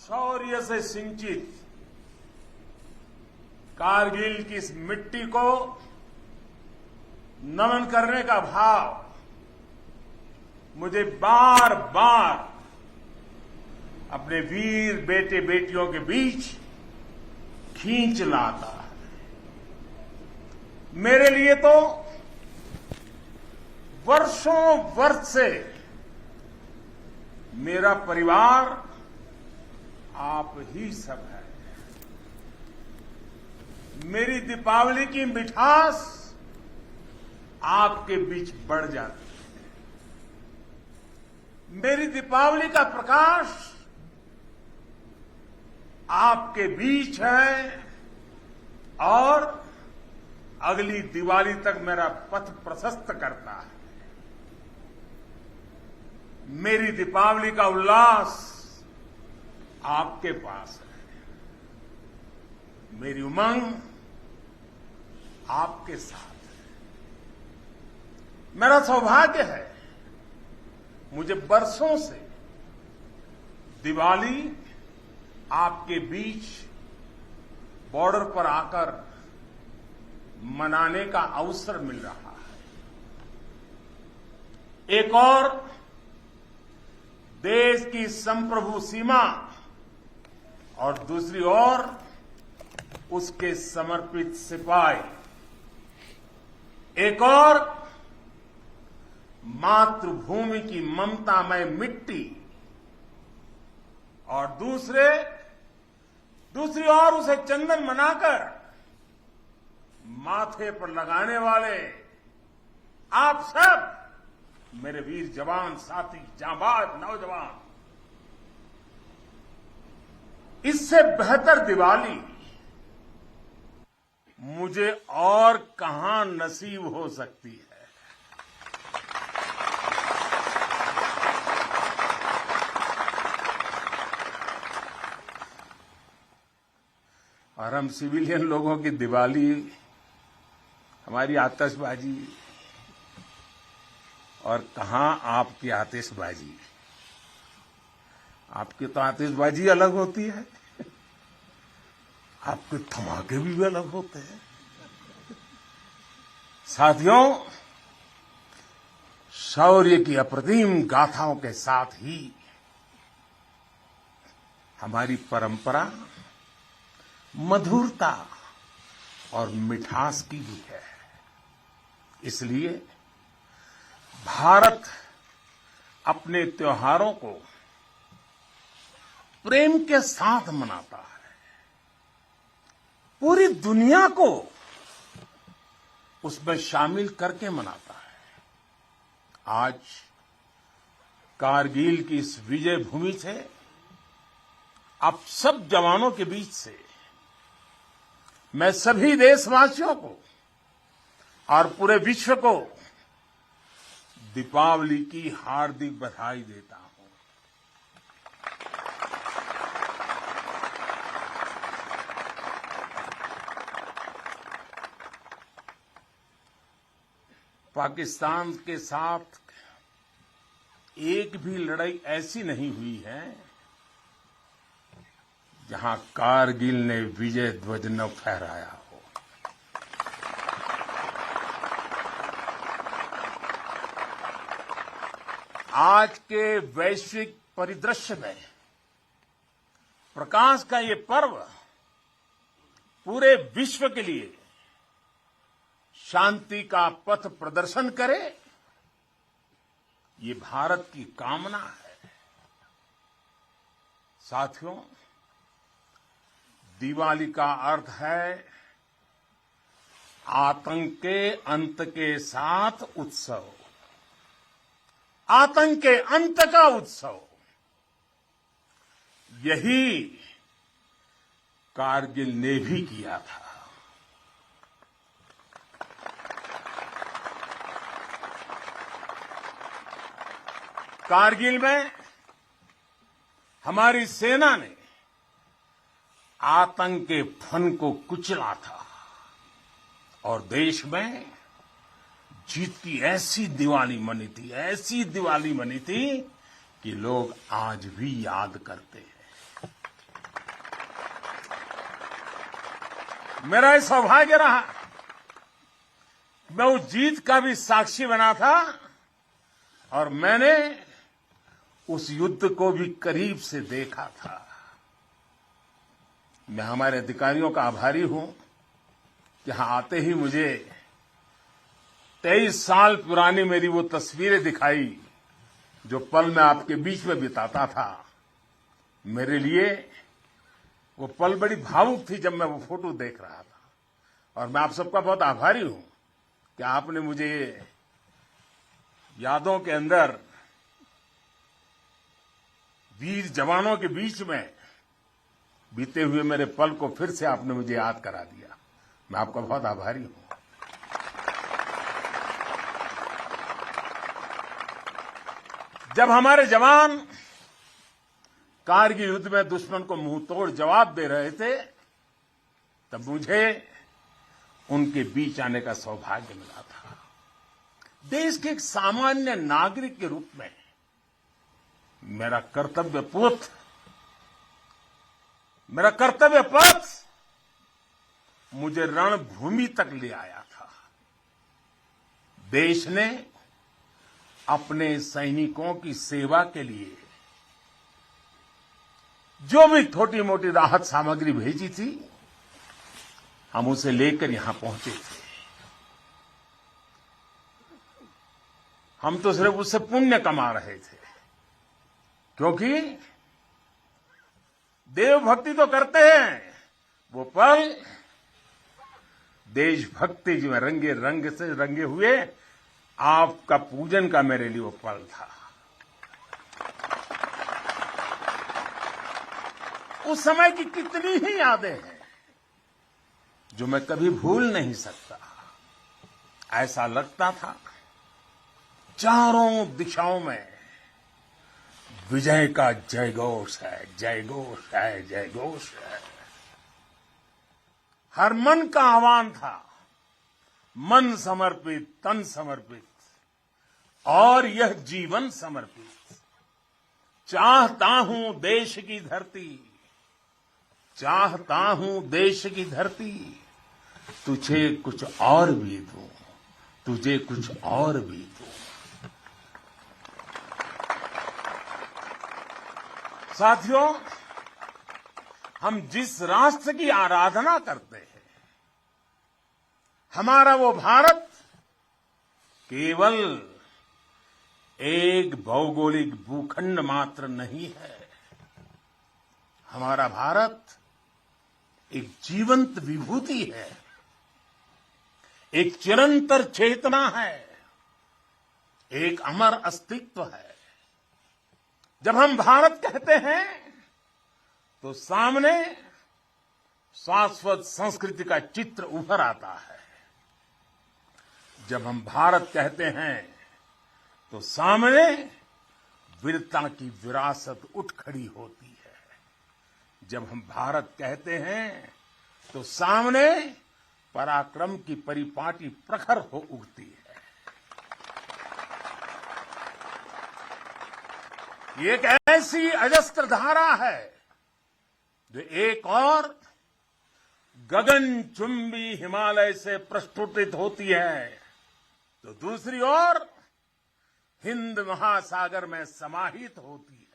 शौर्य से सिंचित कारगिल की इस मिट्टी को नमन करने का भाव मुझे बार बार अपने वीर बेटे बेटियों के बीच खींच लाता है। मेरे लिए तो वर्षों वर्ष से मेरा परिवार आप ही सब है। मेरी दीपावली की मिठास आपके बीच बढ़ जाती है। मेरी दीपावली का प्रकाश आपके बीच है और अगली दिवाली तक मेरा पथ प्रशस्त करता है। मेरी दीपावली का उल्लास आपके पास है। मेरी उमंग आपके साथ है। मेरा सौभाग्य है, मुझे बरसों से दिवाली आपके बीच बॉर्डर पर आकर मनाने का अवसर मिल रहा है। एक और देश की संप्रभु सीमा और दूसरी ओर उसके समर्पित सिपाही, एक और मातृभूमि की ममतामय मिट्टी और दूसरी ओर उसे चंदन मनाकर माथे पर लगाने वाले आप सब मेरे वीर जवान साथी, जांबाज नौजवान। इससे बेहतर दिवाली मुझे और कहां नसीब हो सकती है। और हम सिविलियन लोगों की दिवाली, हमारी आतिशबाजी, और कहां आपकी आतिशबाजी। आपकी तो आतिशबाजी अलग होती है, आपके धमाके भी अलग होते हैं। साथियों, शौर्य की अप्रतिम गाथाओं के साथ ही हमारी परंपरा मधुरता और मिठास की भी है। इसलिए भारत अपने त्योहारों को प्रेम के साथ मनाता है। पूरी दुनिया को उसमें शामिल करके मनाता है। आज कारगिल की इस विजय भूमि से, आप सब जवानों के बीच से मैं सभी देशवासियों को और पूरे विश्व को दीपावली की हार्दिक बधाई देता हूं। पाकिस्तान के साथ एक भी लड़ाई ऐसी नहीं हुई है जहां कारगिल ने विजय ध्वज न फहराया हो। आज के वैश्विक परिदृश्य में प्रकाश का ये पर्व पूरे विश्व के लिए शांति का पथ प्रदर्शन करे, ये भारत की कामना है। साथियों, दिवाली का अर्थ है आतंक के अंत के साथ उत्सव, आतंक के अंत का उत्सव। यही कारगिल ने भी किया था। कारगिल में हमारी सेना ने आतंक के फन को कुचला था और देश में जीत की ऐसी दिवाली मनी थी, ऐसी दिवाली मनी थी कि लोग आज भी याद करते हैं। मेरा ये सौभाग्य रहा, मैं उस जीत का भी साक्षी बना था और मैंने उस युद्ध को भी करीब से देखा था। मैं हमारे अधिकारियों का आभारी हूं कि यहां आते ही मुझे 23 साल पुरानी मेरी वो तस्वीरें दिखाई जो पल मैं आपके बीच में बिताता था। मेरे लिए वो पल बड़ी भावुक थी जब मैं वो फोटो देख रहा था और मैं आप सबका बहुत आभारी हूं कि आपने मुझे यादों के अंदर वीर जवानों के बीच में बीते हुए मेरे पल को फिर से आपने मुझे याद करा दिया। मैं आपका बहुत आभारी हूं। जब हमारे जवान कारगिल युद्ध में दुश्मन को मुंह तोड़ जवाब दे रहे थे तब मुझे उनके बीच आने का सौभाग्य मिला था। देश के एक सामान्य नागरिक के रूप में मेरा कर्तव्य पथ मुझे रणभूमि तक ले आया था। देश ने अपने सैनिकों की सेवा के लिए जो भी छोटी मोटी राहत सामग्री भेजी थी हम उसे लेकर यहां पहुंचे थे। हम तो सिर्फ उससे पुण्य कमा रहे थे क्योंकि देवभक्ति तो करते हैं, वो पल देशभक्ति जो रंगे रंग से रंगे हुए आपका पूजन का मेरे लिए वो पल था। उस समय की कितनी ही यादें हैं जो मैं कभी भूल नहीं सकता। ऐसा लगता था चारों दिशाओं में विजय का जयघोष है, जयघोष है, जयघोष है। हर मन का आह्वान था, मन समर्पित, तन समर्पित और यह जीवन समर्पित। चाहता हूं देश की धरती, चाहता हूं देश की धरती, तुझे कुछ और भी दूं, तुझे कुछ और भी दूं। साथियों, हम जिस राष्ट्र की आराधना करते हैं, हमारा वो भारत केवल एक भौगोलिक भूखंड मात्र नहीं है। हमारा भारत एक जीवंत विभूति है, एक चिरंतर चेतना है, एक अमर अस्तित्व है। जब हम भारत कहते हैं तो सामने शाश्वत संस्कृति का चित्र उभर आता है। जब हम भारत कहते हैं तो सामने वीरता की विरासत उठ खड़ी होती है। जब हम भारत कहते हैं तो सामने पराक्रम की परिपाटी प्रखर हो उठती है। ये एक ऐसी अजस्त्र धारा है जो एक और गगनचुंबी हिमालय से प्रस्फुटित होती है तो दूसरी ओर हिंद महासागर में समाहित होती है।